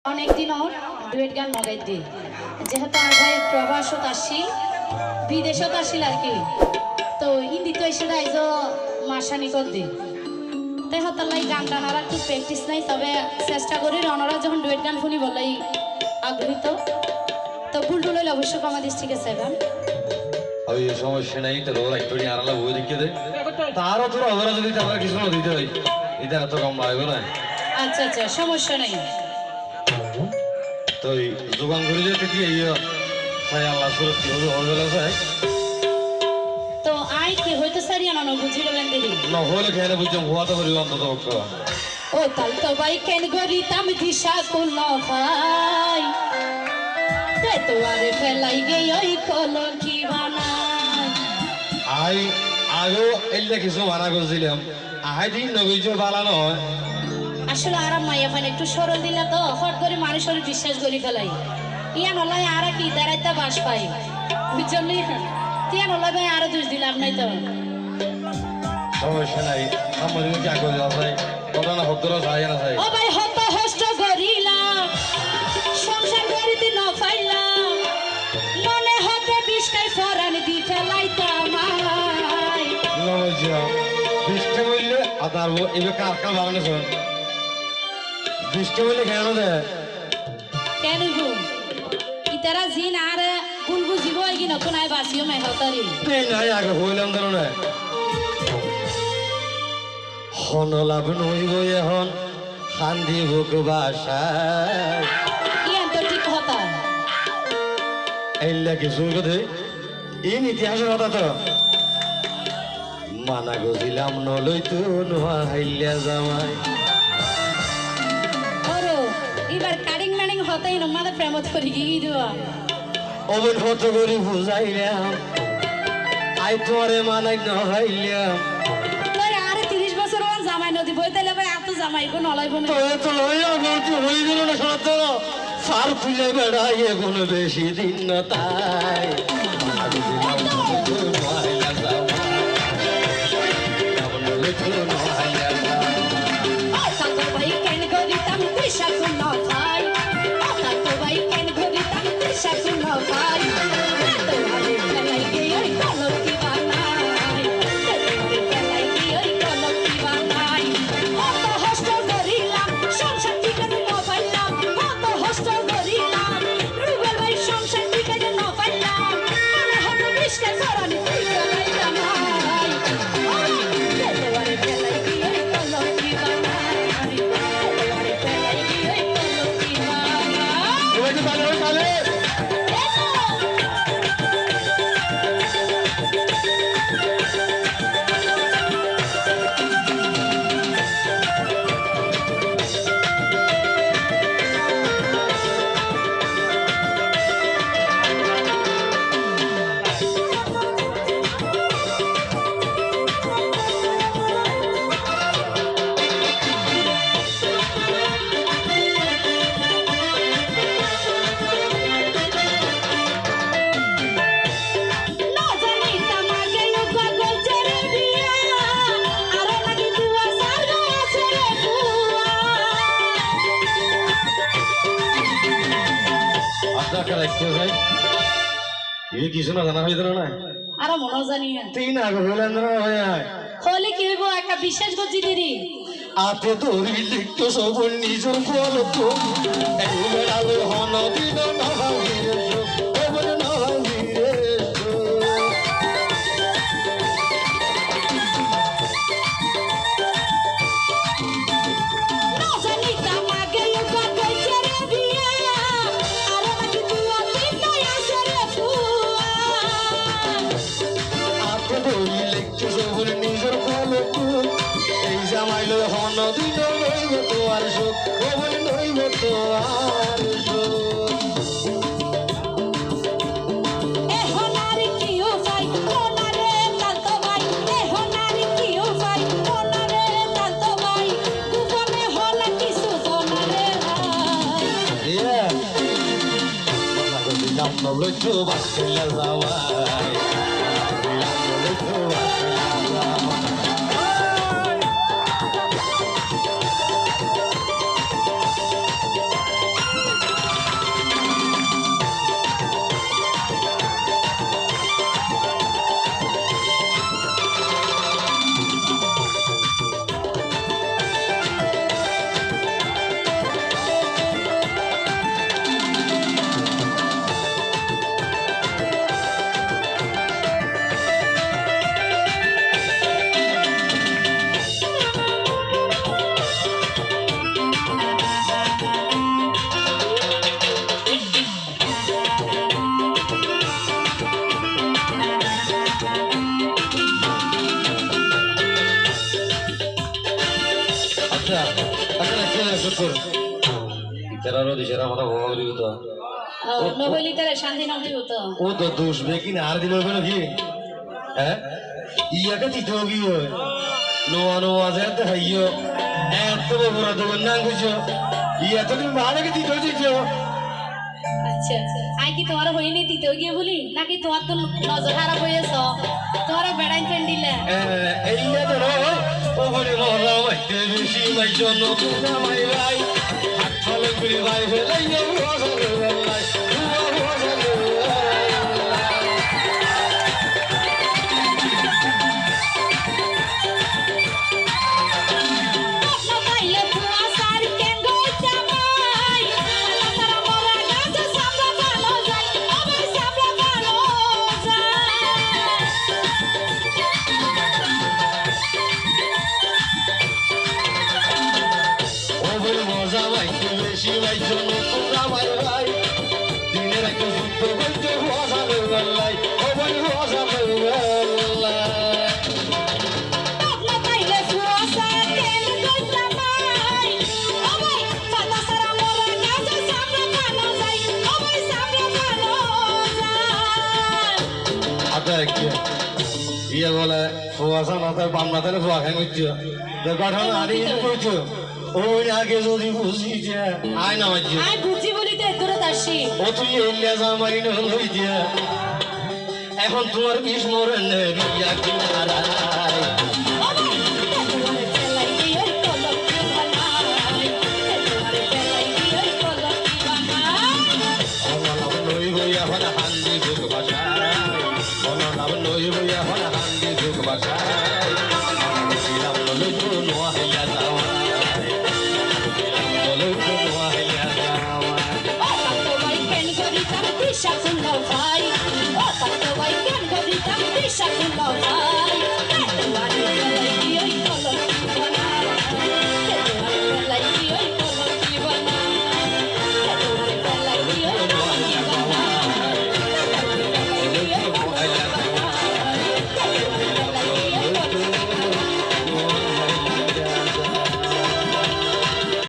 অনেকদিন ওর ডুয়েট গান মগাই দিই যেহেতু আর ভাই প্রবাসত আসি বিদেশত আসিল আর কি তো হিন্দি তো এসে আইজ মাসানি কর দিই তাই হতাল্লাই গান টান আর একটু প্র্যাকটিস নাই তবে চেষ্টা করি রনরা যখন ডুয়েট গান শুনি বলেই আগ্রহীত তো ভুল টুল হইলে অবশ্য কমা দিস ঠিক আছে গান ওই সমস্যা নাই তো রোল একটু আড়ালা বই দেখে দে তারও তোর অবরা যদি আমরা কিছু না দিতে হয় এটা এত কম লাগবে না আচ্ছা আচ্ছা সমস্যা নেই তো জোগান করে যেতে কি সাই আল্লাহ সুরত কি হবে হয়ে যায় তো আই কি হইতো সারিয়া না বুঝি গেলেন দেরি না হলে খেলে বুঝলাম হওয়া তো করি অন্তত ও তাল তো ভাই কেন গরি তাম দিশা কুল ভাই তে তো আরে ফেলাই গই ওই কলঙ্কি বানাই আই আগো এলে কিছু মানা করছিলাম আহাই দিন নগৈজ বালা নয় আসলে আরাম মাইয়া ফান একটু সরল দিলা তো হট করে মানুষের বিশ্বাস করি ফেলাই ইয়া নলাই আর কি দাঁড়াইতে বাস পাই বুঝলি তিয়া নলাই ভাই আরো দোষ দিলাম নাই তো সমস্যা নাই আমাদের কি আগে যায় কথা না হতরা যায় না যায় ও ভাই হত হষ্ট করিলা সংসার করিতে ন পাইলা মনে হতে বিষ্কাই ফরান দি ফেলাইতা মাই নগৈজ বৃষ্টি বললে আদার এবার কার কার বাগানে শোন বৃষ্টি বললে কেন দে কেন গো ইতারা জিন আর ভুল বুঝিব কি নতুন আই বাসিও মাই হতারি এই নাই আগে হইলাম ধরো না হন লাভ নইব এখন শান্তি বুক বাসা ইয়ান তো ঠিক কথা এইলা কিছু কথা এই ইতিহাসের কথা তো মানা গছিলাম নলই তো নোয়া হাইলা জামাই ওরো এবার কাটিং মানিং হতাই ন মাদা প্রেমত করি কি দিবা অবন হত করি বুঝাইলাম আই তোরে মানাই নহাইলাম তোর আর 30 বছর ওন জামাই নদি বই তাইলে ভাই এত জামাই কো নলাইব না তোরে তো লইয়া বলতে হই গেল না শরত ফার ফুলে বেড়াইয়ে কোন বেশি দিন না তাই মানা গছিলাম নলই তো নোয়া হাইলা জামাই ও তাতো ভাই কেন গরি তাম দিশা কুল ভাই ও তাতো ভাই কেন গরি তাম দিশা কুল ভাই তো আরে ফেলাই গে ওই কলকি বানাই তো ফেলাই গে ওই কলকি বানাই কত হষ্ট করিলাম সংসার থেকে ন পাইলাম কত হষ্ট করিলাম রুবেল ভাই সংসার থেকে ন পাইলাম মনে হতো বিষ্কার করানি তুই ফেলাইতাম ভাই তো আরে ফেলাই গে ওই কলকি বানাই তো আরে ফেলাই গে ওই কলকি বানাই ওই তো তাহলে তাহলে না জানি তামাকে পাগল ছেড়ে দিয়া আর নাকি দুয়া সারগা আছে রে বুয়া আপনার রাখতে ভাই এই কিছু না জানা হইতো না আর মনে জানি না তিন আগে হইলেন না ভাই হলে কি হইব একটা বিশ্বাস করছি দিদি আতে দড়ি লিখতো সব নিজের বলতো একবার আলো হন দিন না ভাবিরে ওবর না ভাবিরে না জানি তামাকে পাগল ছেড়ে দিয়া আর নাকি দুয়া দিন আছে রে বুয়া আতে দড়ি লিখতো সব নিজের বলতো এই জামাইলো হন দিন নইব তো আর সুখ ওবর নইব তো আর সুখ এখন আর কি উপায় ওনারে তাতো ভাই এখন আর কি উপায় ওনারে তাতো ভাই গোপনে হলা কিছু জনারে ভাই Yeah. Mana ko dilam no lucho baskela zawai. Dilam no lucho baskela zawai. কর ইতারারও দিশারা কথা বলি তো নবলি তারে শান্তি না হইব তো ও তো দোষ বেকি না আর দিল হবে কি হ্যাঁ ইয়াকে দিতে কি হয় নোয়া নোয়া যেত হাইও এত বড় দোকান না গুছো ইয়া তো তুমি ভাড়াকে দিতে দিছো আচ্ছা আই কি তোমার হইনি দিতে গিয়ে বলি নাকি তোমার তো নজর খারাপ হয়েছ তোমার বেড়াই ফ্রেন্ড দিলে এইয়া তো ও বলে মজা মাইতে বেশি মাই জন্য তোমরা মাই ভাই হাত ফলে করে ভাই ফেলাই মজা করে ভাই মজা মাইতে বেশি মাই জন্য তোমরা মাই ভাই দিনের একটা যুদ্ধ করতে মজা করে ভাই ও বলে মজা করে ইয়ে বলে ফুয়াশা না তার বাম না তার ফুয়া খাই মিটছো ব্যাপারটা আরে করছো ওই আগে যদি বুঝি যে আয় না মাঝে আই বুঝি বলি তো দূরত আসি ও তুই এলিয়া জামারি না লই দিয়া এখন তোমার বিষ মরে নেই কিনারায়